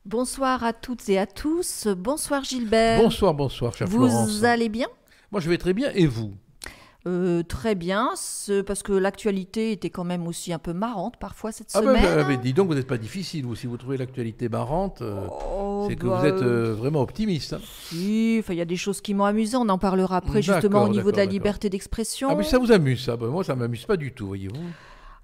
Bonsoir à toutes et à tous. Bonsoir Gilbert. Bonsoir, bonsoir, chère Florence. Vous allez bien? Moi, je vais très bien, et vous? Très bien, parce que l'actualité était quand même aussi un peu marrante parfois cette Ah ben, semaine. dis donc, vous n'êtes pas difficile, vous. Si vous trouvez l'actualité marrante, Oh, c'est que bah, vous êtes vraiment optimiste. Hein. si, enfin, il y a des choses qui m'ont amusé. On en parlera après justement au niveau de la liberté d'expression. Ah mais ça vous amuse, ça. Ben, moi, ça m'amuse pas du tout, voyez-vous.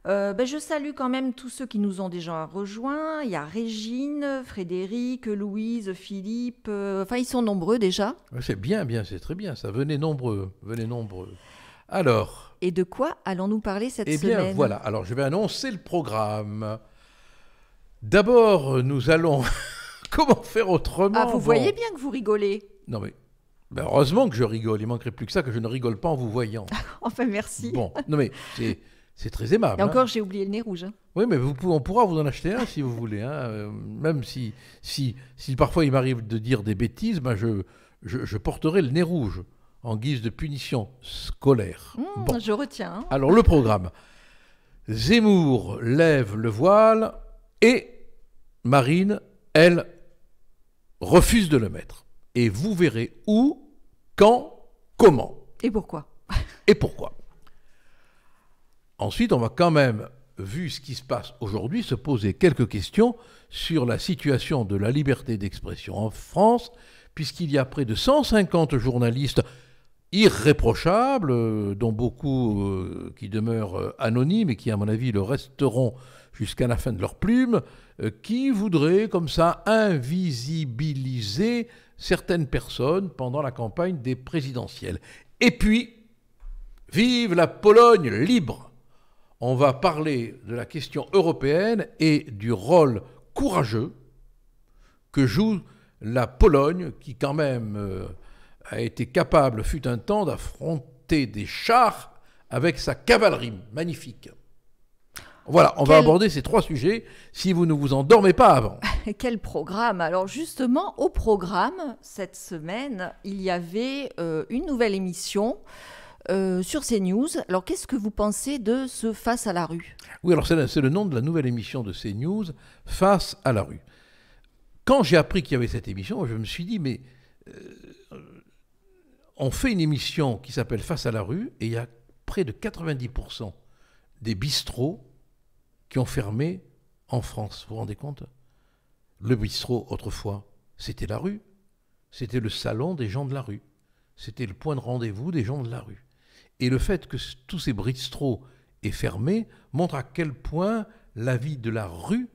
Je salue quand même tous ceux qui nous ont déjà rejoints. Il y a Régine, Frédéric, Louise, Philippe. Enfin, ils sont nombreux déjà. C'est bien, bien, c'est très bien, ça. Venez nombreux, venez nombreux. Alors, Et de quoi allons-nous parler cette eh semaine? bien, voilà. Alors, je vais annoncer le programme. D'abord, nous allons... Comment faire autrement? Ah, vous voyez bien que vous rigolez. Non mais... Ben, heureusement que je rigole. Il manquerait plus que ça, que je ne rigole pas en vous voyant. Enfin, merci. Bon, non mais c'est très aimable. Et encore, Hein. j'ai oublié le nez rouge. Hein. Oui, mais on pourra vous en acheter un si vous voulez. Hein. Même si parfois il m'arrive de dire des bêtises, ben je porterai le nez rouge en guise de punition scolaire. Bon. Je retiens. Hein. Alors le programme. Zemmour lève le voile et Marine, elle, refuse de le mettre. Et vous verrez où, quand, comment. Et pourquoi? Et pourquoi. Ensuite, on va quand même, vu ce qui se passe aujourd'hui, se poser quelques questions sur la situation de la liberté d'expression en France, puisqu'il y a près de 150 journalistes irréprochables, dont beaucoup qui demeurent anonymes et qui, à mon avis, le resteront jusqu'à la fin de leur plume, qui voudraient, comme ça, invisibiliser certaines personnes pendant la campagne des présidentielles. Et puis, vive la Pologne libre! On va parler de la question européenne et du rôle courageux que joue la Pologne, qui quand même a été capable, fut un temps, d'affronter des chars avec sa cavalerie magnifique. Voilà, on va aborder ces trois sujets si vous ne vous endormez pas avant. Quel programme! Alors justement, au programme, cette semaine, il y avait une nouvelle émission sur CNews. Alors qu'est-ce que vous pensez de ce Face à la rue? Oui, alors c'est le nom de la nouvelle émission de CNews, Face à la rue. Quand j'ai appris qu'il y avait cette émission, je me suis dit, mais on fait une émission qui s'appelle Face à la rue et il y a près de 90% des bistrots qui ont fermé en France. Vous vous rendez compte? Le bistrot, autrefois, c'était la rue. C'était le salon des gens de la rue. C'était le point de rendez-vous des gens de la rue. Et le fait que tous ces bistrots aient fermé montre à quel point la vie de la rue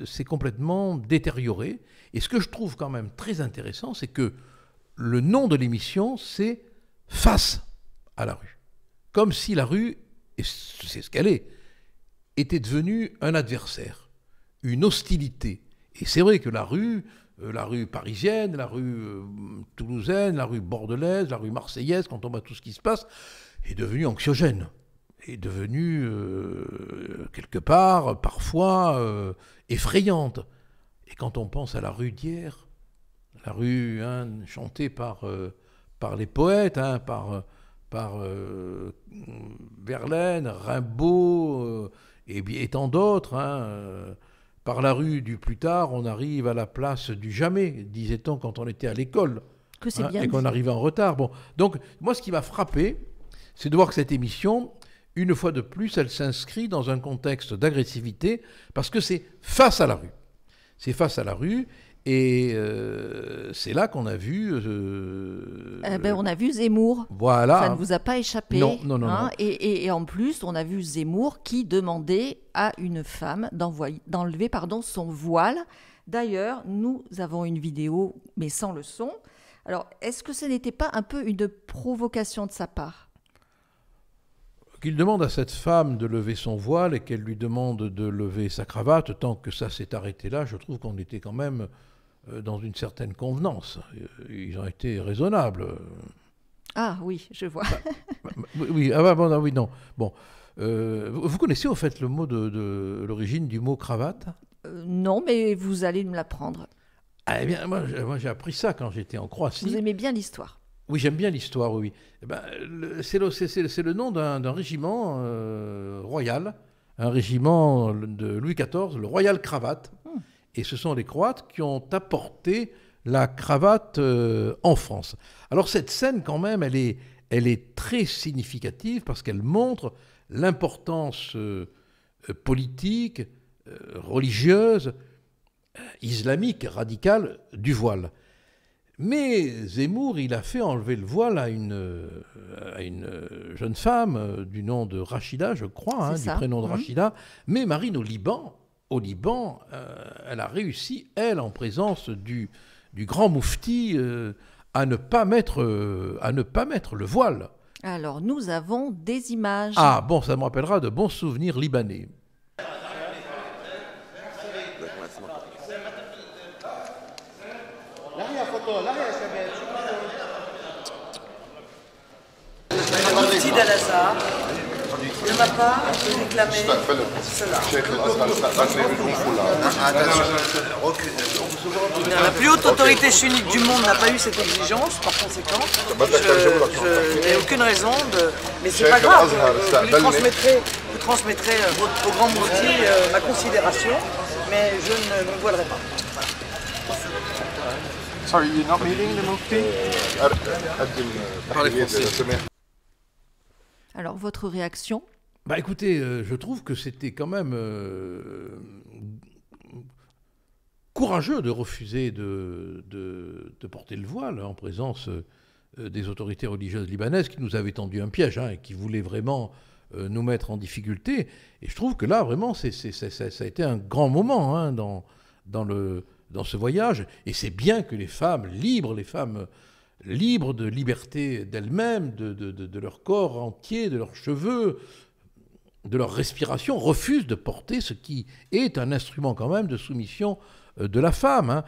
s'est complètement détériorée. Et ce que je trouve quand même très intéressant, c'est que le nom de l'émission, c'est Face à la rue. Comme si la rue, et c'est ce qu'elle est, était devenue un adversaire, une hostilité. Et c'est vrai que la rue parisienne, la rue toulousaine, la rue bordelaise, la rue marseillaise, quand on voit tout ce qui se passe, est devenue anxiogène, est devenue quelque part, parfois, effrayante. Et quand on pense à la rue d'hier, la rue chantée par les poètes, par Verlaine, Rimbaud, et tant d'autres, par la rue du plus tard, on arrive à la place du jamais, disait-on quand on était à l'école, que c'est bien et qu'on arrivait en retard. Bon, donc, moi, ce qui m'a frappé, c'est de voir que cette émission, une fois de plus, elle s'inscrit dans un contexte d'agressivité, parce que c'est face à la rue. C'est face à la rue, et c'est là qu'on a vu... on a vu Zemmour. Voilà. Ça ne vous a pas échappé. Non, non, non. Hein, non. Et en plus, on a vu Zemmour qui demandait à une femme d'enlever son voile. D'ailleurs, nous avons une vidéo, mais sans le son. Alors, est-ce que ce n'était pas un peu une provocation de sa part? Qu'il demande à cette femme de lever son voile et qu'elle lui demande de lever sa cravate, tant que ça s'est arrêté là, je trouve qu'on était quand même dans une certaine convenance. Ils ont été raisonnables. Ah oui, je vois. Oui, oui, non. Bon, vous connaissez au fait le mot de l'origine du mot cravate? Non, mais vous allez me l'apprendre. Eh bien, moi j'ai appris ça quand j'étais en Croatie. Vous aimez bien l'histoire? Oui, j'aime bien l'histoire, oui. Eh ben, c'est le nom d'un régiment royal, un régiment de Louis XIV, le Royal Cravate. et ce sont les Croates qui ont apporté la cravate en France. Alors cette scène, quand même, elle est très significative parce qu'elle montre l'importance politique, religieuse, islamique, radicale du voile. Mais Zemmour, il a fait enlever le voile à une jeune femme du nom de Rachida, je crois, du prénom de Rachida. Mais Marine, au Liban, elle a réussi, elle, en présence du grand moufti, à ne pas mettre le voile. Alors, nous avons des images. Ah bon, ça me rappellera de bons souvenirs libanais. Moufti d'Al-Azhar ne m'a pas réclamé cela. La plus haute autorité sunnite du monde n'a pas eu cette exigence, par conséquent, je n'ai aucune raison de... Mais c'est pas grave, vous transmettrez au grand moufti ma considération, mais je ne me voilerai pas. Sorry, you're not meeting the Mufti? Parlez français. Alors, votre réaction? Bah écoutez, je trouve que c'était quand même courageux de refuser de porter le voile en présence des autorités religieuses libanaises qui nous avaient tendu un piège et qui voulaient vraiment nous mettre en difficulté. Et je trouve que là, vraiment, ça a été un grand moment dans ce voyage. Et c'est bien que les femmes libres de liberté d'elles-mêmes, de leur corps entier, de leurs cheveux, de leur respiration, refusent de porter ce qui est un instrument quand même de soumission de la femme.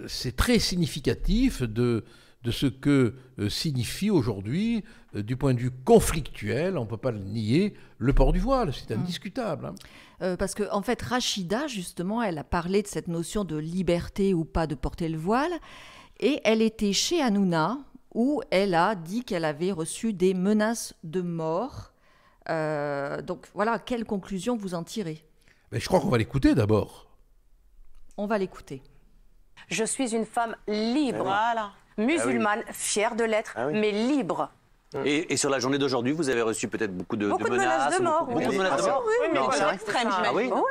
C'est très significatif de ce que signifie aujourd'hui, du point de vue conflictuel, on ne peut pas le nier, le port du voile, c'est indiscutable. Parce que, en fait, Rachida, justement, elle a parlé de cette notion de liberté ou pas de porter le voile, et elle était chez Hanouna, où elle a dit qu'elle avait reçu des menaces de mort. Donc voilà, quelle conclusion vous en tirez? Mais je crois qu'on va l'écouter d'abord. On va l'écouter. Je suis une femme libre, musulmane, fière de l'être, mais libre. Et sur la journée d'aujourd'hui, vous avez reçu peut-être beaucoup de menaces de mort. Beaucoup de menaces de mort. Oui, mais c'est extrême, j'imagine. Oui.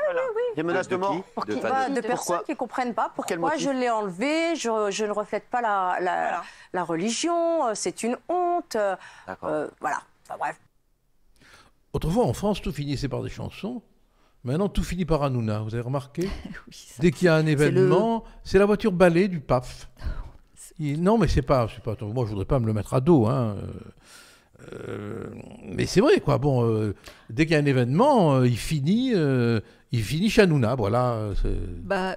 Des menaces de mort De personnes qui ne comprennent pas pourquoi je l'ai enlevé, je ne reflète pas la religion, c'est une honte. Voilà, enfin, bref. Autrefois, en France, tout finissait par des chansons. Maintenant, tout finit par Hanouna, vous avez remarqué? Oui, Dès qu'il y a un événement, c'est la voiture balai du pape. Non, mais c'est pas. Moi, je voudrais pas me le mettre à dos. Mais c'est vrai, quoi. Bon, dès qu'il y a un événement, il finit chez Hanouna, voilà.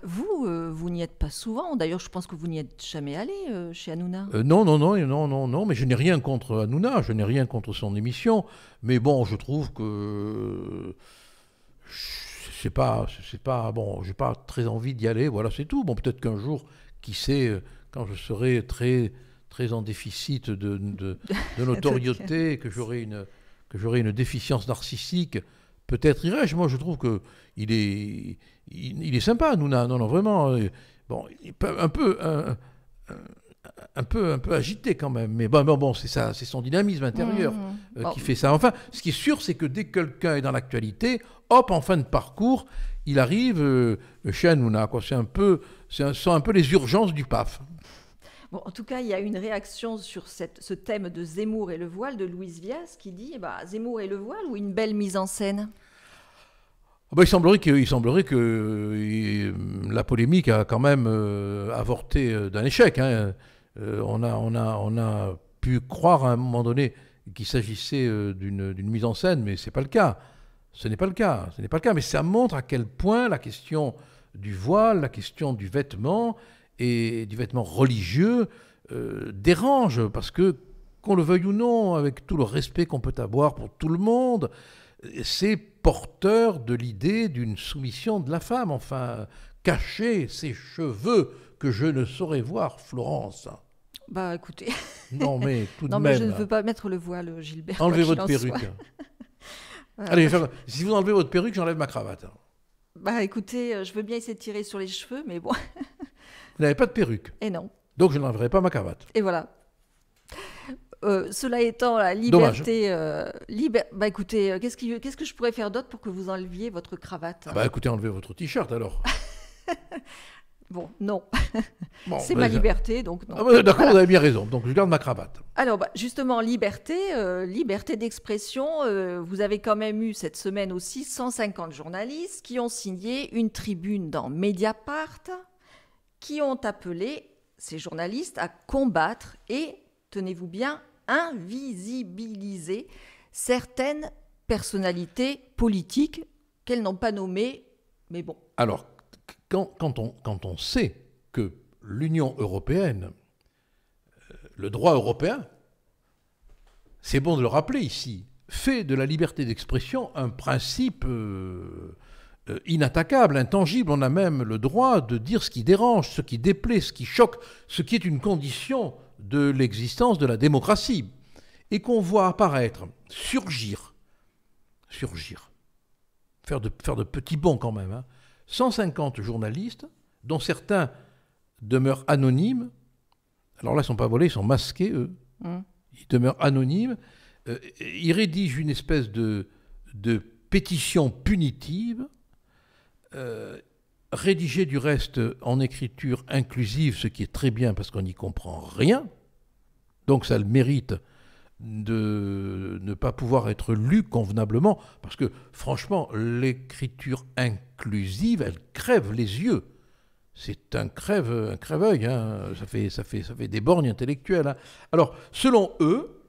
Vous n'y êtes pas souvent. D'ailleurs, je pense que vous n'y êtes jamais allé chez Hanouna. Non. Mais je n'ai rien contre Hanouna. Je n'ai rien contre son émission. Mais bon, je trouve que c'est pas bon. J'ai pas très envie d'y aller. Voilà, c'est tout. Bon, peut-être qu'un jour, qui sait. Quand je serai très, très en déficit de notoriété, que j'aurai une déficience narcissique, peut-être irai-je. Moi, je trouve qu'il est sympa, Hanouna. Non, vraiment. Bon, un peu agité quand même. Mais bon, c'est ça, c'est son dynamisme intérieur qui fait ça. Enfin, ce qui est sûr, c'est que dès que quelqu'un est dans l'actualité, hop, en fin de parcours, il arrive chez Hanouna. Ça sent un peu les urgences du PAF. Bon, en tout cas, il y a une réaction sur ce thème de Zemmour et le voile de Louise Vias qui dit Zemmour et le voile ou une belle mise en scène? Il semblerait que la polémique a quand même avorté d'un échec. On a pu croire à un moment donné qu'il s'agissait d'une mise en scène, mais c'est pas le cas. Ce n'est pas le cas. Mais ça montre à quel point la question du voile, la question du vêtement et du vêtement religieux dérange, parce que, qu'on le veuille ou non, avec tout le respect qu'on peut avoir pour tout le monde, c'est porteur de l'idée d'une soumission de la femme. Enfin, cacher ses cheveux que je ne saurais voir, Florence. Écoutez. Non, mais tout de non, même. mais je ne veux pas mettre le voile, Gilbert. Enlevez votre perruque. Allez, si vous enlevez votre perruque, j'enlève ma cravate. Bah écoutez, je veux bien essayer de tirer sur les cheveux, mais bon. Vous n'avez pas de perruque. Et non. Donc je n'enlèverai pas ma cravate. Et voilà. Cela étant, la liberté... bah écoutez, qu'est-ce que je pourrais faire d'autre pour que vous enleviez votre cravate? Bah écoutez, enlevez votre t-shirt alors. Bon, non. Bon, c'est ma liberté, donc non. D'accord, voilà. Vous avez bien raison. Donc je garde ma cravate. Alors, justement, liberté d'expression. Vous avez quand même eu cette semaine aussi 150 journalistes qui ont signé une tribune dans Mediapart, qui ont appelé ces journalistes à combattre et, tenez-vous bien, invisibiliser certaines personnalités politiques qu'elles n'ont pas nommées, mais bon. Alors, quand on sait que l'Union européenne, le droit européen, c'est bon de le rappeler ici, fait de la liberté d'expression un principe inattaquable, intangible. On a même le droit de dire ce qui dérange, ce qui déplaît, ce qui choque, ce qui est une condition de l'existence de la démocratie. Et qu'on voit apparaître, surgir, faire de petits bonds quand même, hein, 150 journalistes, dont certains demeurent anonymes. Alors là, ils ne sont pas volés, ils sont masqués, eux. Ils demeurent anonymes. Ils rédigent une espèce de pétition punitive, rédigée du reste en écriture inclusive, ce qui est très bien parce qu'on n'y comprend rien. Donc ça a le mérite de ne pas pouvoir être lu convenablement, parce que franchement, l'écriture inclusive, elle crève les yeux. C'est un crève-œil, hein. Ça fait des borgnes intellectuelles. Hein. Alors, selon eux,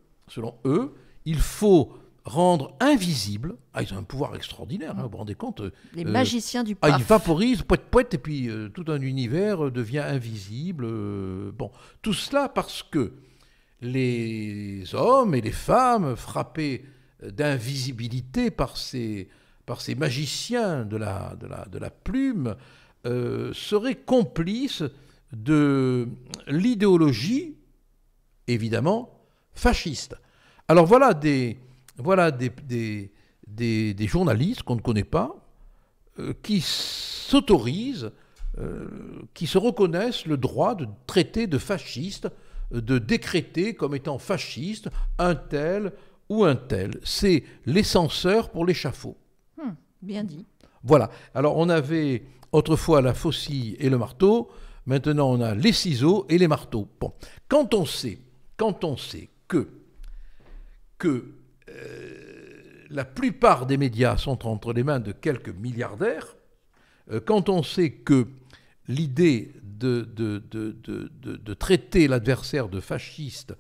il faut rendre invisible. Ah, ils ont un pouvoir extraordinaire, hein, vous vous rendez compte? Les magiciens du paf. Ils vaporisent, poète, et puis tout un univers devient invisible. Bon, tout cela parce que les hommes et les femmes frappés d'invisibilité par ces magiciens de la plume seraient complices de l'idéologie, évidemment, fasciste. Alors voilà des journalistes qu'on ne connaît pas, qui s'autorisent, qui se reconnaissent le droit de traiter de fasciste, de décréter comme étant fasciste un tel ou un tel. C'est les censeurs pour l'échafaud. Bien dit. Voilà. Alors on avait autrefois la faucille et le marteau, maintenant on a les ciseaux et les marteaux. Bon. Quand on sait que la plupart des médias sont entre les mains de quelques milliardaires, quand on sait que l'idée de traiter l'adversaire de fasciste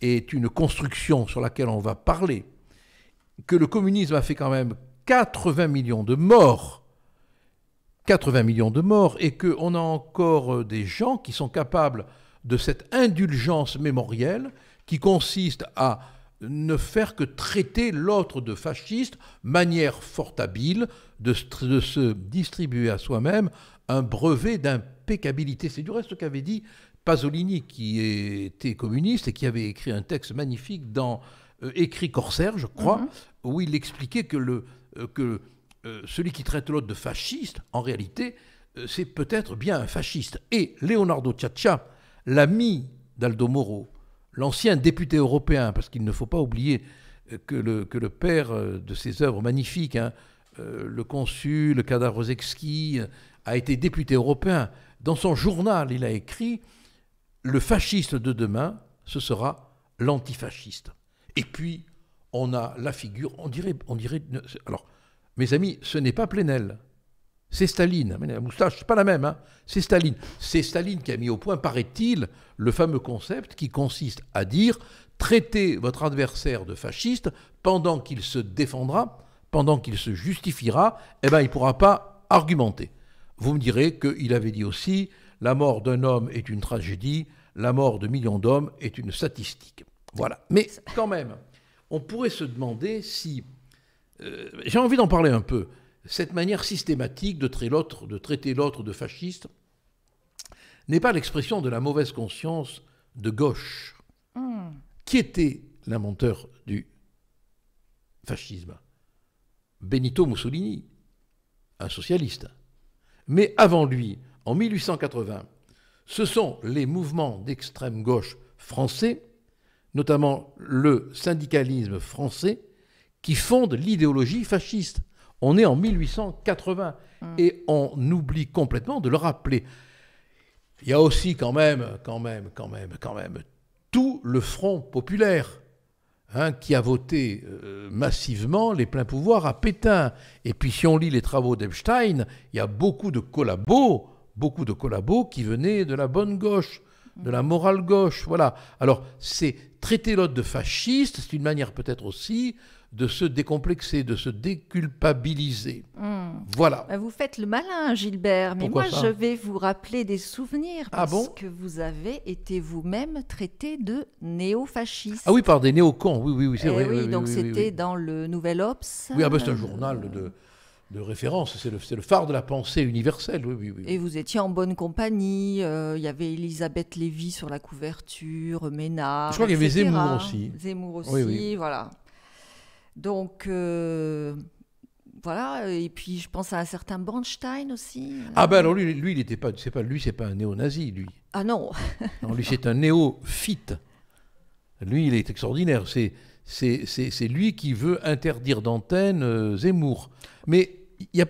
est une construction sur laquelle on va parler, que le communisme a fait quand même 80 millions de morts, et qu'on a encore des gens qui sont capables de cette indulgence mémorielle qui consiste à ne faire que traiter l'autre de fasciste, manière fort habile de se distribuer à soi-même un brevet d'impeccabilité. C'est du reste ce qu'avait dit Pasolini, qui était communiste et qui avait écrit un texte magnifique dans Écrit Corsaire, je crois, où il expliquait que celui qui traite l'autre de fasciste, en réalité, c'est peut-être bien un fasciste. Et Leonardo Sciascia, l'ami d'Aldo Moro, l'ancien député européen, parce qu'il ne faut pas oublier que le père de ses œuvres magnifiques, hein, le consul, le Kadavrzewski, a été député européen. Dans son journal, il a écrit « Le fasciste de demain, ce sera l'antifasciste ». Et puis, on a la figure, on dirait... Alors, mes amis, ce n'est pas Plenel, c'est Staline. Mais la moustache, c'est pas la même, hein. C'est Staline. C'est Staline qui a mis au point, paraît-il, le fameux concept qui consiste à dire « Traitez votre adversaire de fasciste pendant qu'il se défendra, pendant qu'il se justifiera, eh ben, il ne pourra pas argumenter. » Vous me direz qu'il avait dit aussi « La mort d'un homme est une tragédie, la mort de millions d'hommes est une statistique. » Voilà. Mais quand même, on pourrait se demander si... j'ai envie d'en parler un peu. Cette manière systématique de traiter l'autre de fasciste n'est pas l'expression de la mauvaise conscience de gauche. Qui était l'inventeur du fascisme? Benito Mussolini, un socialiste. Mais avant lui, en 1880, ce sont les mouvements d'extrême gauche français, notamment le syndicalisme français, qui fondent l'idéologie fasciste. On est en 1880 et on oublie complètement de le rappeler. Il y a aussi quand même tout le Front populaire qui a voté massivement les pleins pouvoirs à Pétain. Et puis si on lit les travaux d'Epstein, il y a beaucoup de collabos qui venaient de la bonne gauche, de la morale gauche. Voilà. Alors, c'est traiter l'autre de fasciste, c'est une manière peut-être aussi de se décomplexer, de se déculpabiliser. Voilà. Vous faites le malin, Gilbert, mais Pourquoi moi ça je vais vous rappeler des souvenirs parce que vous avez été vous-même traité de néo-fasciste. Ah oui, par des néocons, oui, c'est vrai. Oui, donc c'était dans le Nouvel Obs. Oui, c'est un journal de référence, c'est le phare de la pensée universelle. Oui. Et vous étiez en bonne compagnie, il y avait Elisabeth Lévy sur la couverture, Ménard, je crois qu'il y avait etc. Zemmour aussi. Zemmour aussi, Oui. voilà. Donc, voilà, et puis je pense à un certain Bernstein aussi. Ah ben alors lui il n'était pas, c'est pas un néo-nazi, lui. Ah non. Non, lui c'est un néophyte. Lui il est extraordinaire, c'est lui qui veut interdire d'antenne Zemmour. Mais il a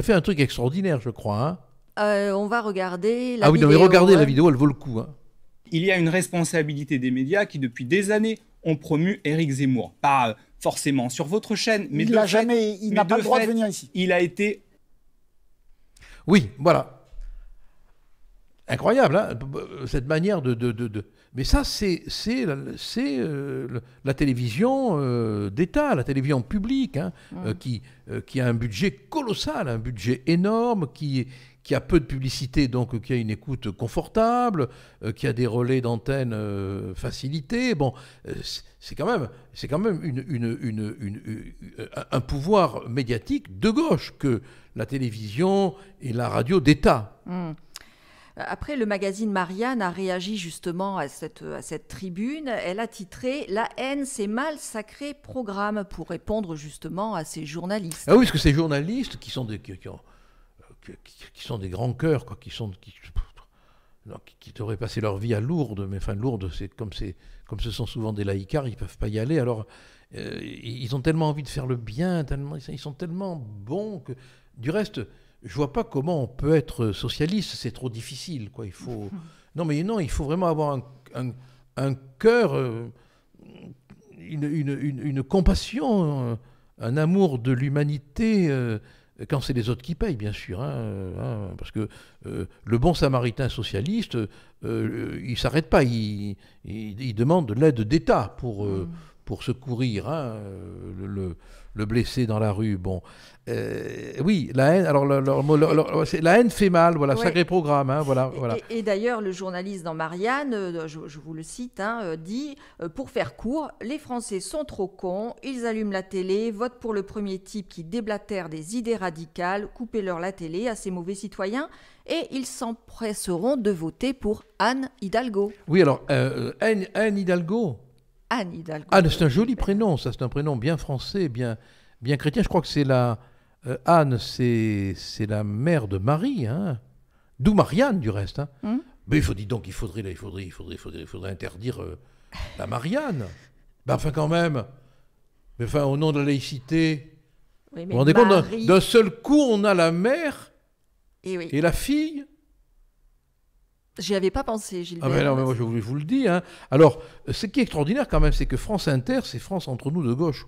fait un truc extraordinaire, je crois. On va regarder la vidéo. Ah oui, non, mais regardez la vidéo, elle vaut le coup. Il y a une responsabilité des médias qui, depuis des années, ont promu Éric Zemmour. Pas forcément sur votre chaîne, mais il n'a pas le droit de venir ici. Il a été... Oui, voilà. Incroyable, cette manière de... Mais ça, c'est la télévision d'État, la télévision publique, qui a un budget colossal, un budget énorme, qui a peu de publicité, donc qui a une écoute confortable, qui a des relais d'antenne facilités. Bon, c'est quand même un pouvoir médiatique de gauche que la télévision et la radio d'État. Après, le magazine Marianne a réagi justement à cette tribune. Elle a titré « La haine, c'est mal, sacré programme » pour répondre justement à ces journalistes. Ah oui, parce que ces journalistes qui sont des grands cœurs, quoi, qui devraient passer leur vie à Lourdes, mais enfin Lourdes, comme ce sont souvent des laïcards, ils ne peuvent pas y aller. Alors, ils ont tellement envie de faire le bien, ils sont tellement bons que... Du reste... Je vois pas comment on peut être socialiste, c'est trop difficile, quoi. Il faut il faut vraiment avoir un cœur, une compassion, un amour de l'humanité, quand c'est les autres qui payent, bien sûr, parce que le bon samaritain socialiste, il s'arrête pas, il demande de l'aide d'État pour secourir le blessé dans la rue. Bon, oui, la haine. Alors, la haine fait mal. Voilà, ouais. Sacré programme. Voilà. Et d'ailleurs, le journaliste dans Marianne, je vous le cite, dit pour faire court, les Français sont trop cons. Ils allument la télé, votent pour le premier type qui déblatère des idées radicales. Coupez-leur la télé à ces mauvais citoyens. Et ils s'empresseront de voter pour Anne Hidalgo. Oui, alors Anne Hidalgo. Anne Hidalgo. Anne, c'est un joli prénom, ça, c'est un prénom bien français, bien chrétien. Je crois que c'est Anne, c'est la mère de Marie, d'où Marianne du reste. Mais il faudrait interdire la Marianne. Ben, enfin quand même. Mais enfin au nom de la laïcité. Oui, vous vous rendez compte, d'un seul coup on a la mère et la fille. J'y avais pas pensé, Gilbert. Ah ben non, mais moi je vous le dis. Alors, ce qui est extraordinaire quand même, c'est que France Inter, c'est France entre nous de gauche.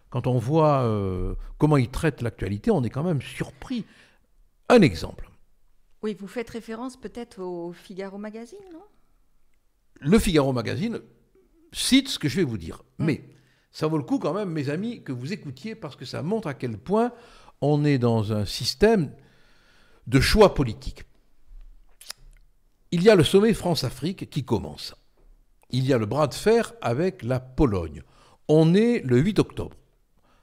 Quand on voit comment ils traitent l'actualité, on est quand même surpris. Un exemple. Oui, vous faites référence peut-être au Figaro Magazine, non ? Le Figaro Magazine cite ce que je vais vous dire. Mais ça vaut le coup quand même, mes amis, que vous écoutiez, parce que ça montre à quel point on est dans un système de choix politiques. Il y a le sommet France-Afrique qui commence. Il y a le bras de fer avec la Pologne. On est le 8 octobre.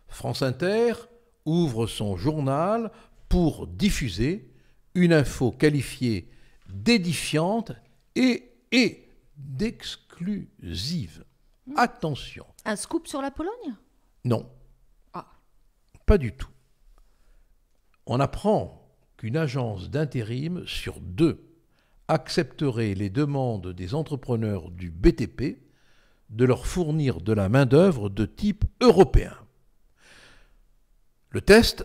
France Inter ouvre son journal pour diffuser une info qualifiée d'édifiante et d'exclusive. Attention. Un scoop sur la Pologne ? Non. Ah. Pas du tout. On apprend qu'une agence d'intérim sur 2 accepterait les demandes des entrepreneurs du BTP de leur fournir de la main-d'œuvre de type européen. Le test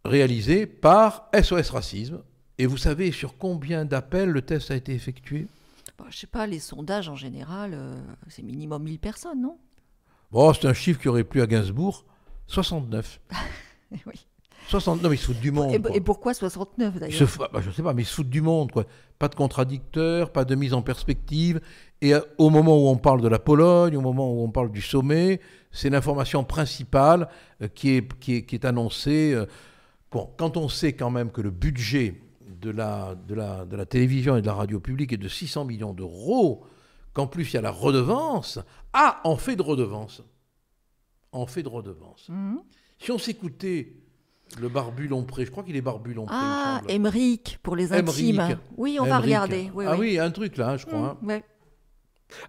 réalisé par SOS Racisme. Et vous savez sur combien d'appels le test a été effectué? Je ne sais pas, les sondages en général, c'est minimum 1000 personnes, non? Bon, c'est un chiffre qui aurait plu à Gainsbourg. 69. Oui. 69, mais ils se foutent du monde. Et pourquoi 69 d'ailleurs? Je ne sais pas, mais ils se foutent du monde, quoi. Pas de contradicteur, pas de mise en perspective. Et au moment où on parle de la Pologne, au moment où on parle du sommet, c'est l'information principale qui est annoncée. Bon, quand on sait quand même que le budget de la télévision et de la radio publique est de 600 millions d'euros, qu'en plus il y a la redevance. Ah, on fait de redevance. On fait de redevance. Si on s'écoutait le Barbu Lompré, je crois qu'il est Barbu Lompré. Ah, Émeric, pour les intimes. Émeric. Oui, on va regarder. Oui, oui, un truc là, je crois. Ouais.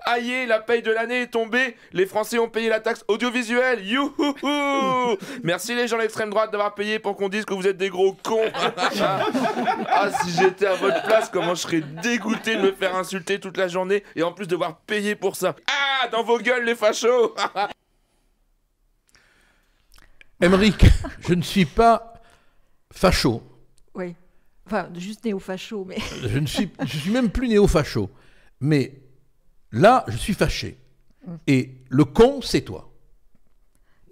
Aïe, la paye de l'année est tombée. Les Français ont payé la taxe audiovisuelle. Youhouhou. Merci les gens de l'extrême droite d'avoir payé pour qu'on dise que vous êtes des gros cons. Ah, si j'étais à votre place, comment je serais dégoûté de me faire insulter toute la journée et en plus devoir payer pour ça. Ah, dans vos gueules les fachos. Émeric, je ne suis pas facho. Oui. Enfin, juste néo-facho, mais... Je suis même plus néo-facho. Mais là, je suis fâché. Et le con, c'est toi.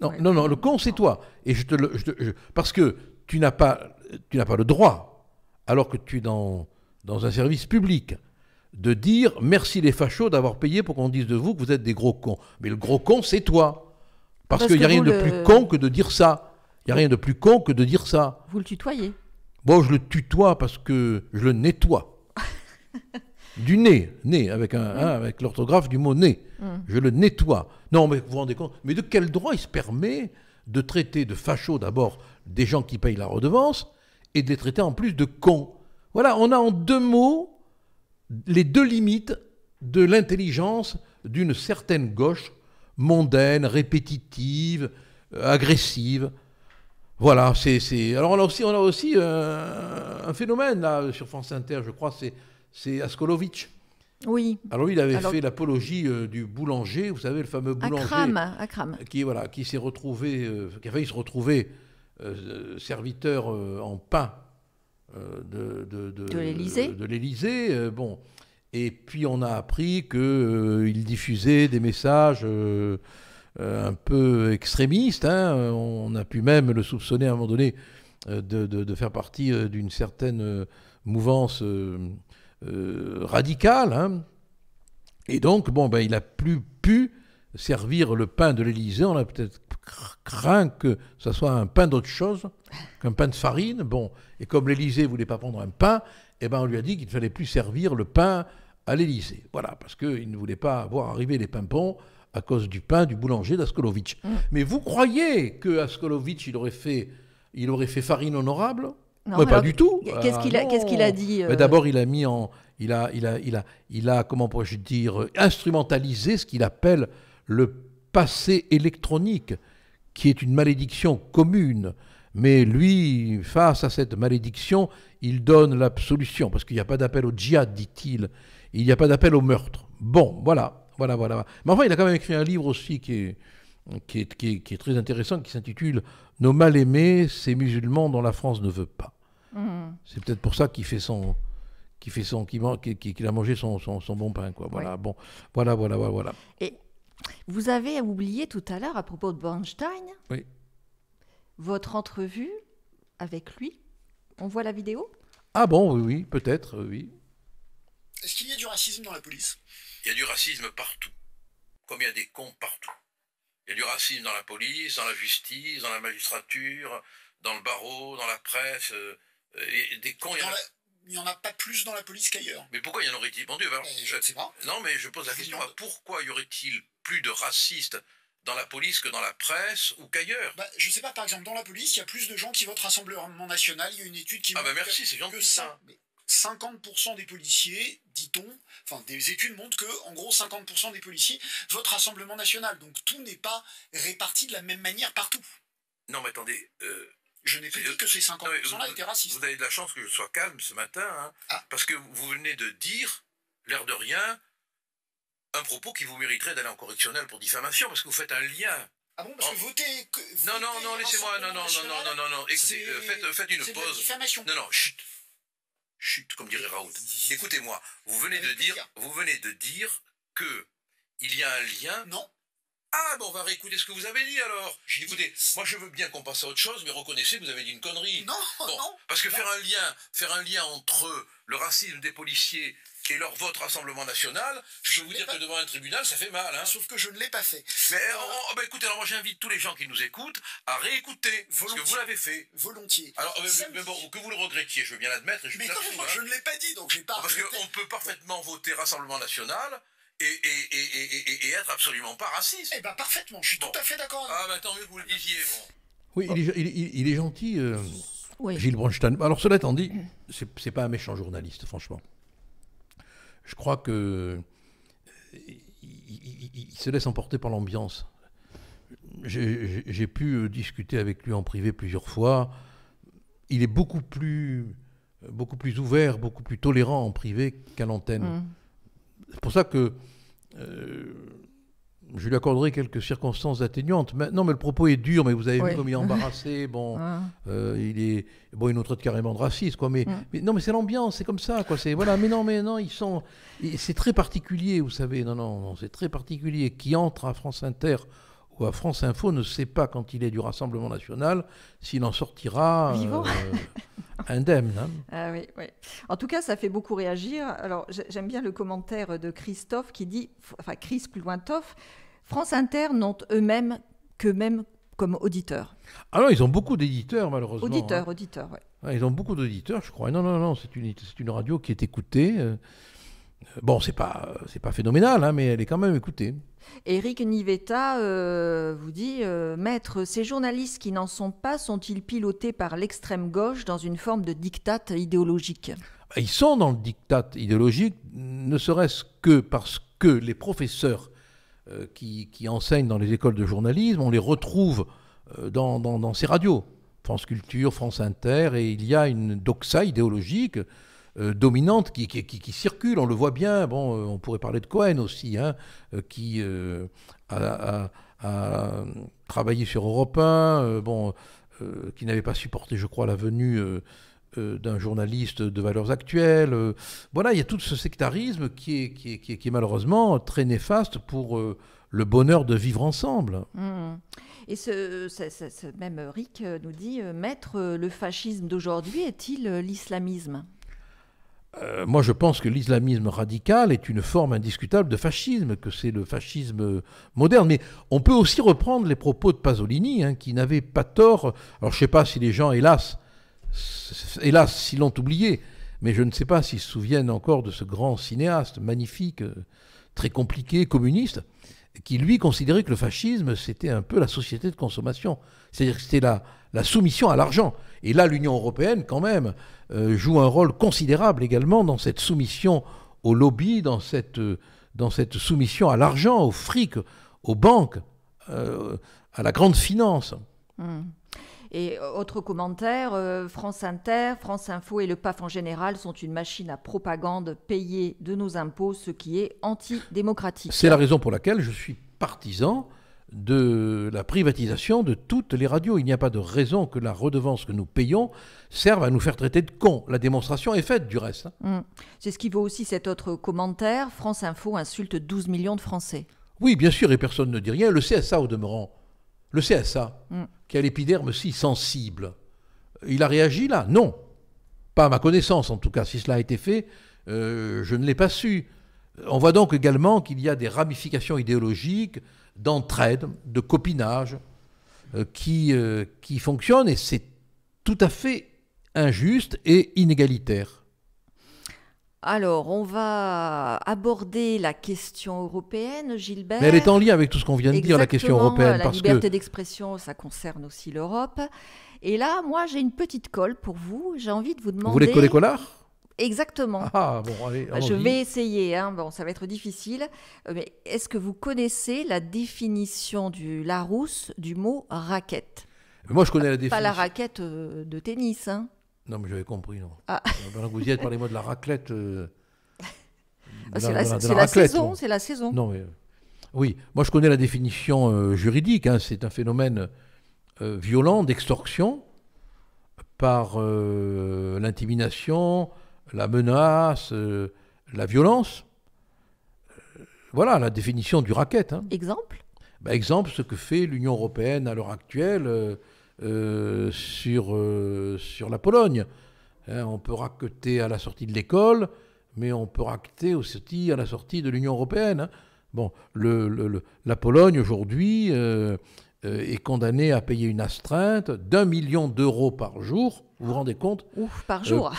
Non, ouais. non, le con, c'est toi. Et parce que tu n'as pas le droit, alors que tu es dans un service public, de dire merci les fachos d'avoir payé pour qu'on dise de vous que vous êtes des gros cons. Mais le gros con, c'est toi. Parce qu'il n'y a rien de plus con que de dire ça. Il n'y a rien de plus con que de dire ça. Vous le tutoyez? Bon, je le tutoie parce que je le nettoie. Du nez, avec l'orthographe du mot nez. Je le nettoie. Non, mais vous vous rendez compte? Mais de quel droit il se permet de traiter de fachos d'abord des gens qui payent la redevance et de les traiter en plus de cons? Voilà, on a en 2 mots les 2 limites de l'intelligence d'une certaine gauche mondaine, répétitive, agressive. Voilà, Alors on a aussi un phénomène là sur France Inter, je crois, c'est Askolovitch. Oui. Alors lui, il avait fait l'apologie du boulanger, vous savez, le fameux boulanger. Akram. Qui s'est retrouvé, qui a failli se retrouver serviteur en pain de l'Élysée. Bon. Et puis on a appris qu'il diffusait des messages un peu extrémistes. On a pu même le soupçonner à un moment donné de faire partie d'une certaine mouvance radicale. Et donc, il n'a plus pu servir le pain de l'Élysée. On a peut-être craint que ça soit un pain d'autre chose qu'un pain de farine. Bon, et comme l'Élysée ne voulait pas prendre un pain, on lui a dit qu'il ne fallait plus servir le pain à l'Élysée. Voilà, parce qu'il ne voulait pas voir arriver les pimpons à cause du pain du boulanger d'Askolovitch. Mais vous croyez que Askolovitch, il aurait fait farine honorable? Non, pas du tout. Qu'est-ce qu'il a dit D'abord, il a mis il a, comment pourrais-je dire, instrumentalisé ce qu'il appelle le passé électronique, qui est une malédiction commune. Mais lui, face à cette malédiction, il donne l'absolution, parce qu'il n'y a pas d'appel au djihad, dit-il. Il n'y a pas d'appel au meurtre. Bon, voilà. Mais enfin, il a quand même écrit un livre aussi qui est très intéressant, qui s'intitule « Nos mal-aimés, ces musulmans dont la France ne veut pas ». C'est peut-être pour ça qu'il a mangé son bon pain, quoi. Voilà, oui. Bon, voilà. Et vous avez oublié tout à l'heure, à propos de Bernstein, oui. Votre entrevue avec lui. On voit la vidéo? Ah bon, oui, peut-être, oui. Est-ce qu'il y a du racisme dans la police? Il y a du racisme partout, comme il y a des cons partout. Il y a du racisme dans la police, dans la justice, dans la magistrature, dans le barreau, dans la presse. Des cons, il n'y en a pas plus dans la police qu'ailleurs. Mais pourquoi y en aurait-il? Bon Dieu, je ne sais pas. Non, mais je pose la question, pourquoi y aurait-il plus de racistes dans la police que dans la presse ou qu'ailleurs? Je ne sais pas, par exemple, dans la police, il y a plus de gens qui votent Rassemblement National. Il y a une étude qui montre merci, c'est gentil, ça. 50% des policiers, dit-on, enfin des études montrent que, en gros, 50% des policiers votent Rassemblement National. Donc tout n'est pas réparti de la même manière partout. Non, mais attendez. Je n'ai pas dit que ces 50%-là étaient racistes. Vous avez de la chance que je sois calme ce matin, hein, parce que vous venez de dire, l'air de rien, un propos qui vous mériterait d'aller en correctionnel pour diffamation, parce que vous faites un lien. Ah bon, parce que voter... Non, laissez-moi, non, écoutez, faites une pause. Diffamation. Non, chut, comme dirait Raoult. Écoutez-moi, vous venez de dire que il y a un lien... Non. Ah, bon, on va réécouter ce que vous avez dit, alors. Écoutez, moi, je veux bien qu'on passe à autre chose, mais reconnaissez que vous avez dit une connerie. Non. Parce que faire un lien entre le racisme des policiers et leur vote Rassemblement National, je peux vous dire que devant un tribunal, ça fait mal, hein. Sauf que je ne l'ai pas fait. Mais, écoutez, alors moi, j'invite tous les gens qui nous écoutent à réécouter, parce que vous l'avez fait. Volontiers. Alors, mais bon, que vous le regrettiez, je veux bien l'admettre. Mais comment, je ne l'ai pas dit, donc j'ai pas... Parce qu'on peut parfaitement voter Rassemblement National... Et être absolument pas raciste. Eh bien, parfaitement, je suis tout à fait d'accord. Ah, bah tant mieux que vous le disiez. Oh. Oui, il est gentil, Gilles Bronstein. Alors, cela étant dit, c'est pas un méchant journaliste, franchement. Je crois que il se laisse emporter par l'ambiance. J'ai pu discuter avec lui en privé plusieurs fois. Il est beaucoup plus ouvert, beaucoup plus tolérant en privé qu'à l'antenne. C'est pour ça que je lui accorderai quelques circonstances atténuantes. Mais le propos est dur, mais vous avez vu comme il est embarrassé. Bon, il nous traite carrément de raciste, quoi. Mais non, mais c'est l'ambiance, c'est comme ça, quoi. C'est voilà. Mais non, c'est très particulier, vous savez. Non, c'est très particulier. Qui entre à France Inter ou à France Info ne sait pas, quand il est du Rassemblement National, s'il en sortira indemne. Hein. Ah oui. En tout cas, ça fait beaucoup réagir. Alors, j'aime bien le commentaire de Christophe qui dit, enfin Chris plus loin Toff, France Inter n'ont eux-mêmes qu'eux-mêmes comme auditeurs. Ah non, ils ont beaucoup d'éditeurs, malheureusement. Auditeurs, oui. Ouais, ils ont beaucoup d'auditeurs, je crois. Non, c'est une radio qui est écoutée. Bon, c'est pas phénoménal, hein, mais elle est quand même écoutée. Éric Nivetta vous dit Maître, ces journalistes qui n'en sont pas sont-ils pilotés par l'extrême gauche dans une forme de diktat idéologique ? Ils sont dans le diktat idéologique, ne serait-ce que parce que les professeurs qui enseignent dans les écoles de journalisme, on les retrouve dans ces radios, France Culture, France Inter, et il y a une doxa idéologique dominante qui circule, on le voit bien. Bon, on pourrait parler de Cohen aussi, hein, qui a travaillé sur Europe 1, qui n'avait pas supporté, je crois, la venue d'un journaliste de Valeurs Actuelles. Voilà, il y a tout ce sectarisme qui est malheureusement très néfaste pour le bonheur de vivre ensemble. Et ce même Rick nous dit Maître, le fascisme d'aujourd'hui est-il l'islamisme ? Moi, je pense que l'islamisme radical est une forme indiscutable de fascisme, que c'est le fascisme moderne. Mais on peut aussi reprendre les propos de Pasolini, hein, qui n'avait pas tort. Alors, je ne sais pas si les gens, hélas, s'ils l'ont oublié, mais je ne sais pas s'ils se souviennent encore de ce grand cinéaste magnifique, très compliqué, communiste, qui, lui, considérait que le fascisme, c'était un peu la société de consommation. C'est-à-dire que c'était la soumission à l'argent. Et là, l'Union européenne, quand même, joue un rôle considérable également dans cette soumission au lobby, dans cette soumission à l'argent, au fric, aux banques, à la grande finance. Et autre commentaire, France Inter, France Info et le PAF en général sont une machine à propagande payée de nos impôts, ce qui est antidémocratique. C'est la raison pour laquelle je suis partisan de la privatisation de toutes les radios. Il n'y a pas de raison que la redevance que nous payons serve à nous faire traiter de cons. La démonstration est faite, du reste. C'est ce qui vaut aussi cet autre commentaire. France Info insulte 12 millions de Français. Oui, bien sûr, et personne ne dit rien. Le CSA, au demeurant, le CSA, qui a l'épiderme si sensible, il a réagi là ? Non. Pas à ma connaissance, en tout cas. Si cela a été fait, je ne l'ai pas su. On voit donc également qu'il y a des ramifications idéologiques, d'entraide, de copinage, qui fonctionnent, et c'est tout à fait injuste et inégalitaire. Alors, on va aborder la question européenne, Gilbert. Mais elle est en lien avec tout ce qu'on vient de dire, la question européenne. La liberté d'expression, ça concerne aussi l'Europe. Et là, moi, j'ai une petite colle pour vous. J'ai envie de vous demander... Vous voulez coller collard ? Exactement. Ah, bon, allez, je vais essayer, hein. Bon, ça va être difficile. Mais est-ce que vous connaissez la définition du Larousse du mot raquette ? Moi, je connais la définition. Pas la raquette de tennis, hein. Non, mais j'avais compris, non. Ah. Pendant que vous y êtes, parlez-moi de la raclette. C'est la saison, c'est la saison. Non, mais... Oui, moi je connais la définition juridique, hein. C'est un phénomène violent d'extorsion par l'intimidation, la menace, la violence. Voilà la définition du racket. Hein. Exemple ? Exemple, ce que fait l'Union européenne à l'heure actuelle sur la Pologne. Hein, on peut racketter à la sortie de l'école, mais on peut racketter aussi à la sortie de l'Union européenne. Hein. Bon, la Pologne aujourd'hui est condamnée à payer une astreinte d'1 million d'euros par jour. Vous vous rendez compte ? Ouf, par jour.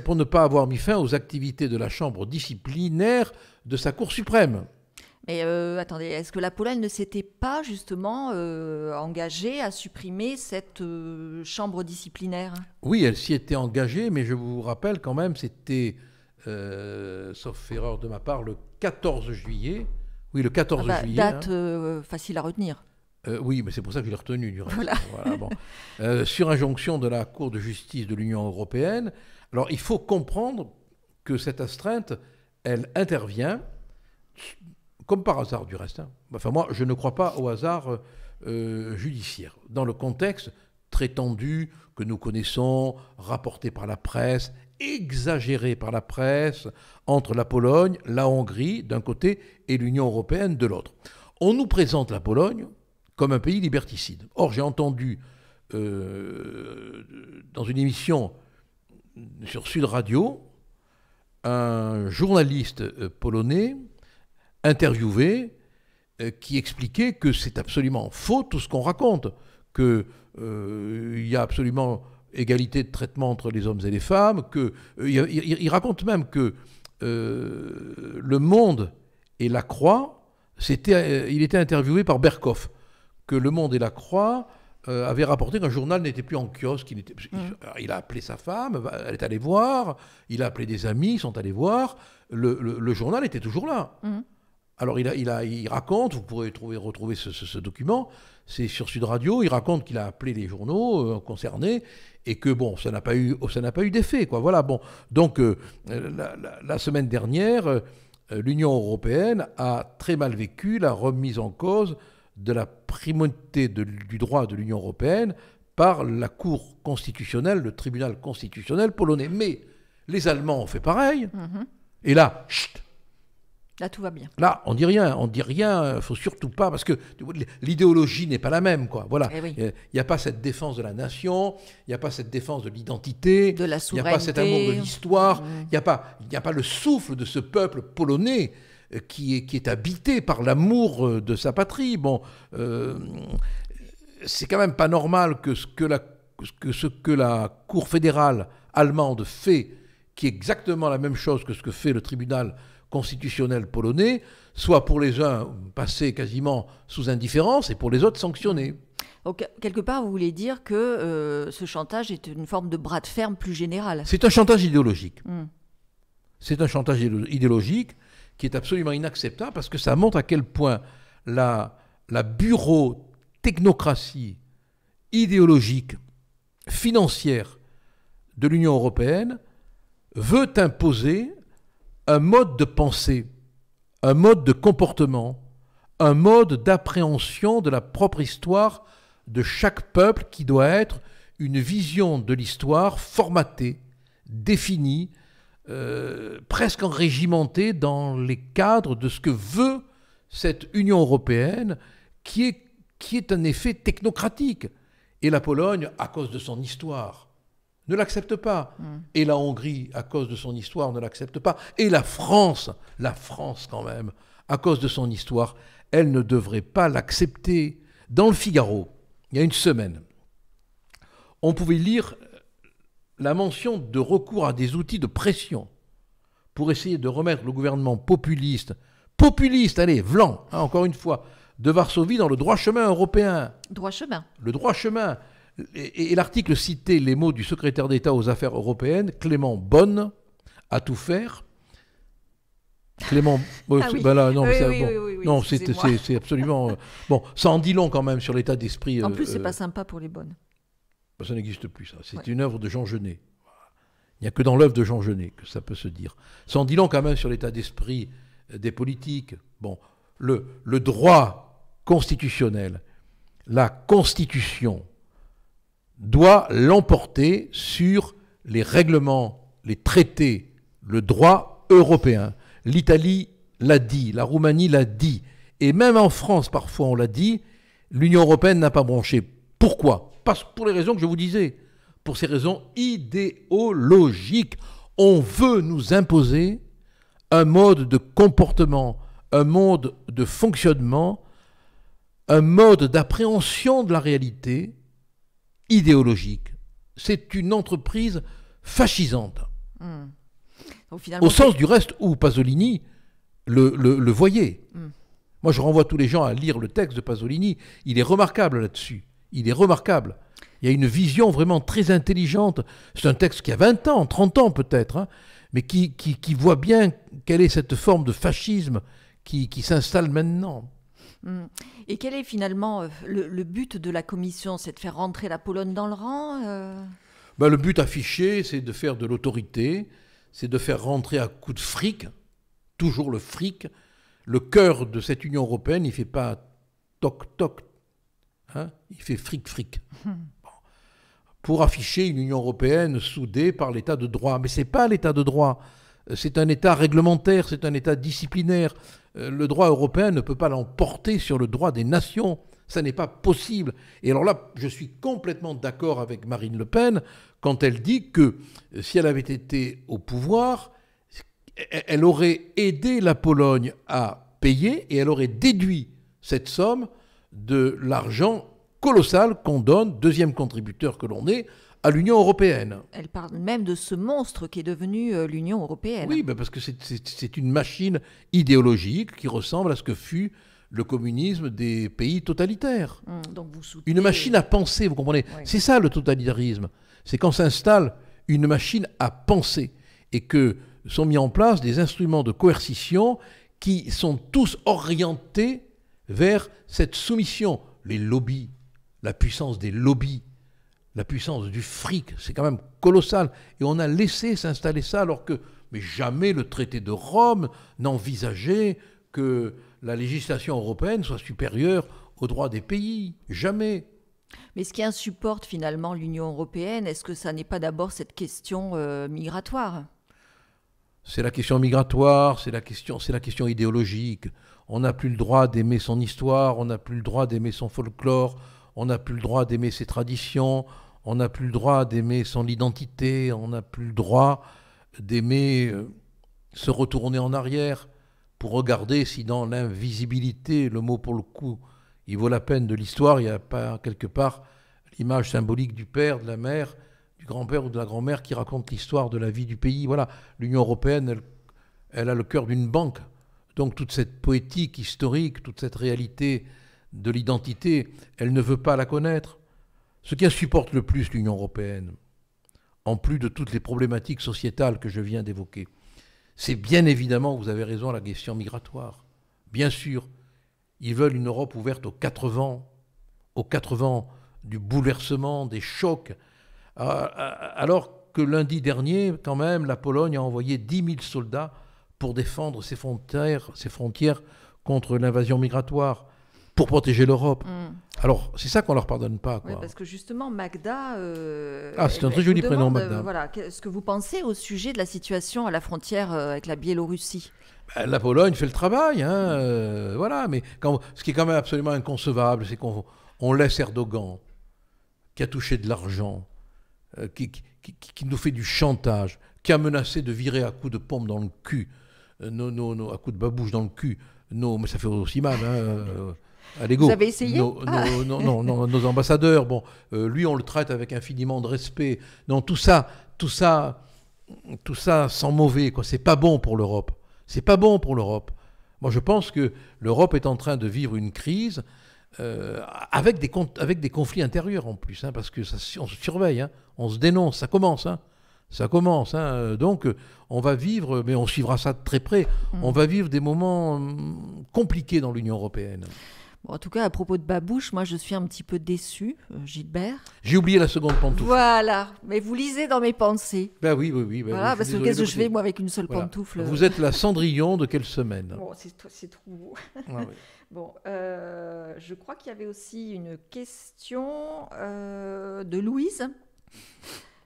Pour ne pas avoir mis fin aux activités de la chambre disciplinaire de sa Cour suprême. Mais attendez, est-ce que la Pologne ne s'était pas justement engagée à supprimer cette chambre disciplinaire ? Oui, elle s'y était engagée, mais je vous rappelle quand même, c'était, sauf erreur de ma part, le 14 juillet. Oui, le 14 juillet. Date facile à retenir. Oui, mais c'est pour ça que je l'ai retenu du reste. Voilà. Voilà, bon. Sur injonction de la Cour de justice de l'Union européenne. Alors, il faut comprendre que cette astreinte, elle intervient, comme par hasard du reste. Hein. Enfin, moi, je ne crois pas au hasard judiciaire. Dans le contexte très tendu que nous connaissons, rapporté par la presse, exagéré par la presse, entre la Pologne, la Hongrie d'un côté et l'Union européenne de l'autre. On nous présente la Pologne comme un pays liberticide. Or, j'ai entendu dans une émission sur Sud Radio un journaliste polonais interviewé qui expliquait que c'est absolument faux tout ce qu'on raconte, qu'il y a absolument égalité de traitement entre les hommes et les femmes, il raconte même que Le Monde et La Croix, il était interviewé par Berkoff, que Le Monde et La Croix avaient rapporté qu'un journal n'était plus en kiosque. Il a appelé sa femme, elle est allée voir, il a appelé des amis, ils sont allés voir, le journal était toujours là. Alors il raconte, vous pourrez retrouver ce document, c'est sur Sud Radio, il raconte qu'il a appelé les journaux concernés et que bon, ça n'a pas eu d'effet, quoi. Voilà, bon. Donc la semaine dernière, l'Union européenne a très mal vécu la remise en cause de la primauté du droit de l'Union européenne par la Cour constitutionnelle, le tribunal constitutionnel polonais. Mais les Allemands ont fait pareil. Et là, chut. Là, tout va bien. Là, on dit rien, faut surtout pas, parce que l'idéologie n'est pas la même, quoi. Voilà. Il n'y a pas cette défense de la nation, il n'y a pas cette défense de l'identité, de la souveraineté. Il n'y a pas cet amour de l'histoire, il n'y a pas le souffle de ce peuple polonais qui est habité par l'amour de sa patrie. Bon, c'est quand même pas normal que ce que la Cour fédérale allemande fait, qui est exactement la même chose que ce que fait le tribunal constitutionnel polonais, soit pour les uns passé quasiment sous indifférence et pour les autres sanctionnés. Donc, quelque part, vous voulez dire que ce chantage est une forme de bras de fer plus général. C'est un chantage idéologique. C'est un chantage idéologique qui est absolument inacceptable parce que ça montre à quel point la bureau-technocratie idéologique, financière de l'Union européenne veut imposer un mode de pensée, un mode de comportement, un mode d'appréhension de la propre histoire de chaque peuple qui doit être une vision de l'histoire formatée, définie, presque enrégimentée dans les cadres de ce que veut cette Union européenne qui est un effet technocratique. Et la Pologne, à cause de son histoire, ne l'accepte pas. Et la Hongrie, à cause de son histoire, ne l'accepte pas. Et la France quand même, à cause de son histoire, elle ne devrait pas l'accepter. Dans le Figaro, il y a une semaine, on pouvait lire la mention de recours à des outils de pression pour essayer de remettre le gouvernement populiste, allez, Vlan, hein, encore une fois, de Varsovie dans le droit chemin européen. Droit chemin. Le droit chemin. Et l'article citait les mots du secrétaire d'État aux affaires européennes, Clément Beaune, à tout faire. Clément, Ah oui. ben là, non, Oui, ça, oui, bon, oui, oui, non, excusez-moi. c'est absolument. Bon, ça en dit long quand même sur l'état d'esprit. En plus, c'est pas sympa pour les bonnes. Ben, ça n'existe plus, ça. C'est une œuvre de Jean Genet. Il n'y a que dans l'œuvre de Jean Genet que ça peut se dire. Ça en dit long quand même sur l'état d'esprit des politiques. Bon, le droit constitutionnel, la Constitution doit l'emporter sur les règlements, les traités, le droit européen. L'Italie l'a dit, la Roumanie l'a dit, et même en France, parfois on l'a dit, l'Union européenne n'a pas branché. Pourquoi? Parce que pour les raisons que je vous disais, pour ces raisons idéologiques. On veut nous imposer un mode de comportement, un mode de fonctionnement, un mode d'appréhension de la réalité idéologique. C'est une entreprise fascisante. Donc, au sens du reste où Pasolini le voyait. Moi, je renvoie tous les gens à lire le texte de Pasolini. Il est remarquable là-dessus. Il est remarquable. Il y a une vision vraiment très intelligente. C'est un texte qui a 20 ans, 30 ans peut-être, hein, mais qui voit bien quelle est cette forme de fascisme qui s'installe maintenant. Et quel est finalement le but de la commission? C'est de faire rentrer la Pologne dans le rang Ben, le but affiché, c'est de faire de l'autorité, c'est de faire rentrer à coups de fric, toujours le fric. Le cœur de cette Union européenne, il ne fait pas toc-toc, hein, il fait fric-fric. Pour afficher une Union européenne soudée par l'état de droit. Mais ce n'est pas l'état de droit, c'est un état réglementaire, c'est un état disciplinaire. Le droit européen ne peut pas l'emporter sur le droit des nations. Ça n'est pas possible. Et alors là, je suis complètement d'accord avec Marine Le Pen quand elle dit que si elle avait été au pouvoir, elle aurait aidé la Pologne à payer et elle aurait déduit cette somme de l'argent colossal qu'on donne, deuxième contributeur que l'on est, à l'Union européenne. Elle parle même de ce monstre qui est devenu l'Union européenne. Oui, ben parce que c'est une machine idéologique qui ressemble à ce que fut le communisme des pays totalitaires. Donc vous soutenez... Une machine à penser, vous comprenez? Oui. C'est ça le totalitarisme. C'est quand s'installe une machine à penser et que sont mis en place des instruments de coercition qui sont tous orientés vers cette soumission. Les lobbies, la puissance des lobbies, la puissance du fric, c'est quand même colossal. Et on a laissé s'installer ça alors que mais jamais le traité de Rome n'envisageait que la législation européenne soit supérieure aux droits des pays. Jamais. Mais ce qui insupporte finalement l'Union européenne, est-ce que ça n'est pas d'abord cette question migratoire? C'est la question migratoire, c'est la question idéologique. On n'a plus le droit d'aimer son histoire, on n'a plus le droit d'aimer son folklore, on n'a plus le droit d'aimer ses traditions, on n'a plus le droit d'aimer son identité, on n'a plus le droit d'aimer se retourner en arrière pour regarder si dans l'invisibilité, le mot pour le coup, il vaut la peine de l'histoire, il n'y a pas quelque part l'image symbolique du père, de la mère, du grand-père ou de la grand-mère qui raconte l'histoire de la vie du pays. Voilà, l'Union européenne, elle a le cœur d'une banque. Donc toute cette poétique historique, toute cette réalité de l'identité, elle ne veut pas la connaître. Ce qui insupporte le plus l'Union européenne, en plus de toutes les problématiques sociétales que je viens d'évoquer, c'est bien évidemment, vous avez raison, la question migratoire. Bien sûr, ils veulent une Europe ouverte aux quatre vents du bouleversement, des chocs. Alors que lundi dernier, quand même, la Pologne a envoyé 10 000 soldats pour défendre ses frontières contre l'invasion migratoire, pour protéger l'Europe. Alors, c'est ça qu'on ne leur pardonne pas. Quoi. Oui, parce que justement, Magda... c'est un très joli prénom, Magda. Voilà, ce que vous pensez au sujet de la situation à la frontière avec la Biélorussie? La Pologne fait le travail, hein, voilà, mais ce qui est quand même absolument inconcevable, c'est qu'on laisse Erdogan, qui a touché de l'argent, qui nous fait du chantage, qui a menacé de virer à coups de pompe dans le cul, à coups de babouche dans le cul, mais ça fait aussi mal, à l'ego. Vous avez essayé? Nos ambassadeurs, bon, lui on le traite avec infiniment de respect. Non, tout ça sent mauvais, quoi. C'est pas bon pour l'Europe. C'est pas bon pour l'Europe. Moi, je pense que l'Europe est en train de vivre une crise avec des conflits intérieurs en plus, hein, parce que on se surveille, hein, on se dénonce, ça commence. Hein. Ça commence. Hein. Donc, on va vivre, mais on suivra ça de très près, on va vivre des moments compliqués dans l'Union européenne. Bon, en tout cas, à propos de Babouche, moi, je suis un petit peu déçue, Gilbert. J'ai oublié la seconde pantoufle. Voilà, mais vous lisez dans mes pensées. Ben oui. Voilà, parce que qu'est-ce que je fais, moi, avec une seule pantoufle? Vous êtes la Cendrillon de quelle semaine? Bon, c'est trop beau. Ah, oui. Bon, je crois qu'il y avait aussi une question de Louise,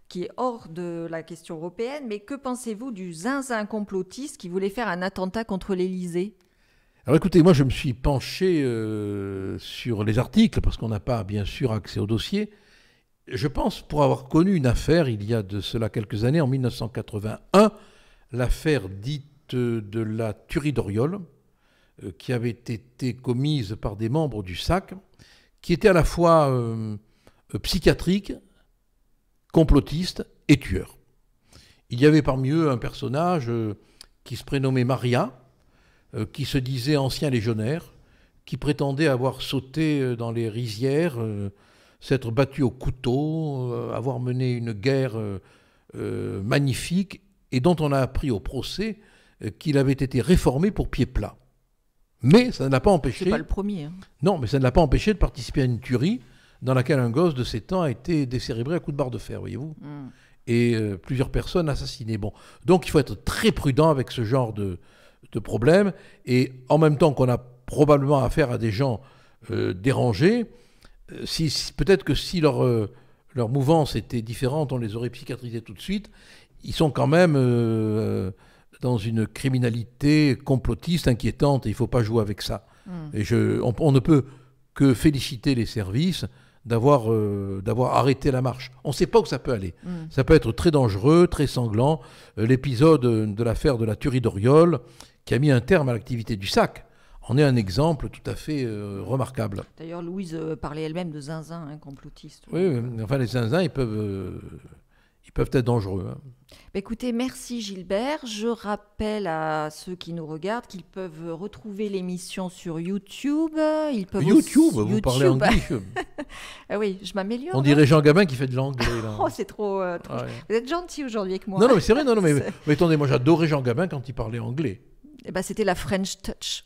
qui est hors de la question européenne, mais que pensez-vous du zinzin complotiste qui voulait faire un attentat contre l'Élysée? Alors écoutez, moi je me suis penché sur les articles, parce qu'on n'a pas bien sûr accès au dossier. Je pense, pour avoir connu une affaire, il y a de cela quelques années, en 1981, l'affaire dite de la tuerie d'Oriol, qui avait été commise par des membres du SAC, qui était à la fois psychiatrique, complotiste et tueur. Il y avait parmi eux un personnage qui se prénommait Maria, qui se disait ancien légionnaire, qui prétendait avoir sauté dans les rizières, s'être battu au couteau, avoir mené une guerre magnifique, et dont on a appris au procès qu'il avait été réformé pour pied plat. Mais ça ne l'a pas empêché... C'est pas le premier. Hein. Non, mais ça ne l'a pas empêché de participer à une tuerie dans laquelle un gosse de 7 ans a été décérébré à coups de barre de fer, voyez-vous. Et plusieurs personnes assassinées. Bon. Donc il faut être très prudent avec ce genre de problème, et en même temps qu'on a probablement affaire à des gens dérangés, peut-être que si leur mouvance était différente, on les aurait psychiatrisés tout de suite. Ils sont quand même dans une criminalité complotiste inquiétante, et il ne faut pas jouer avec ça. Et on ne peut que féliciter les services d'avoir arrêté la marche. On ne sait pas où ça peut aller. Ça peut être très dangereux, très sanglant. L'épisode de l'affaire de la tuerie d'Oriol, qui a mis un terme à l'activité du SAC, en est un exemple tout à fait remarquable. D'ailleurs, Louise parlait elle-même de zinzin, complotiste. Oui, enfin les zinzins, ils peuvent être dangereux. Hein. Écoutez, merci Gilbert. Je rappelle à ceux qui nous regardent qu'ils peuvent retrouver l'émission sur YouTube. Vous parlez anglais. Ah oui, je m'améliore. On dirait Jean Gabin qui fait de l'anglais. Oh, c'est trop... Ouais. Vous êtes gentil aujourd'hui avec moi. Non, mais c'est vrai. Non, mais attendez, moi j'adorais Jean Gabin quand il parlait anglais. Eh ben, c'était la French Touch.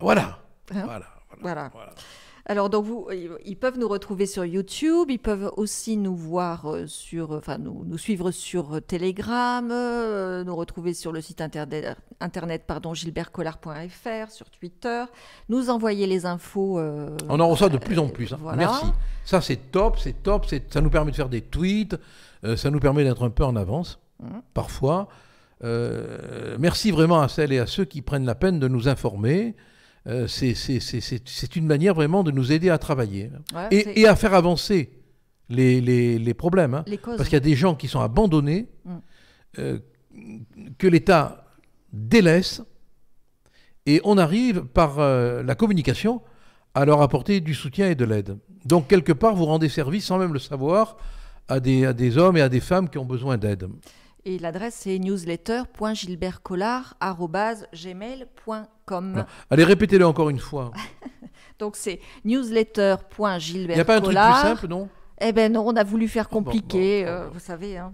Voilà. Voilà. Alors, donc, ils peuvent nous retrouver sur YouTube, ils peuvent aussi nous voir nous suivre sur Telegram, nous retrouver sur le site internet gilbertcollard.fr, sur Twitter, nous envoyer les infos. On en reçoit de plus en plus. Hein. Voilà. Merci. Ça, c'est top. Ça nous permet de faire des tweets, ça nous permet d'être un peu en avance, parfois. Merci vraiment à celles et à ceux qui prennent la peine de nous informer. C'est une manière vraiment de nous aider à travailler et à faire avancer les problèmes. Hein, parce qu'il y a des gens qui sont abandonnés, que l'État délaisse, et on arrive par la communication à leur apporter du soutien et de l'aide. Donc quelque part, vous rendez service sans même le savoir à des hommes et à des femmes qui ont besoin d'aide. Et l'adresse, c'est newsletter.gilbertcollard@gmail.com. Allez, répétez-le encore une fois. Donc, c'est newsletter.gilbertcollard. Il n'y a pas un truc plus simple, non? Eh bien, non, on a voulu faire compliqué, vous savez. Hein,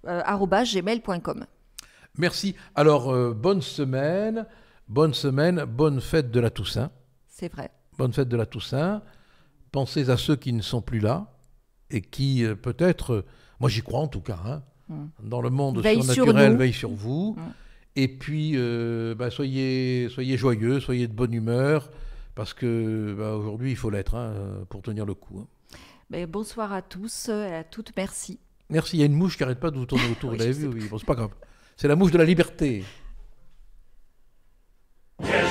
@gmail.com. Merci. Alors, bonne semaine, bonne fête de la Toussaint. C'est vrai. Bonne fête de la Toussaint. Pensez à ceux qui ne sont plus là et qui, peut-être, moi j'y crois en tout cas, hein, dans le monde surnaturel, veille sur vous. Et puis, soyez joyeux, soyez de bonne humeur, parce que aujourd'hui, il faut l'être pour tenir le coup. Hein. Bonsoir à tous et à toutes, merci. Merci, il y a une mouche qui n'arrête pas de vous tourner autour, vous l'avez vu? Oui, bon, c'est pas grave. C'est la mouche de la liberté. Yes.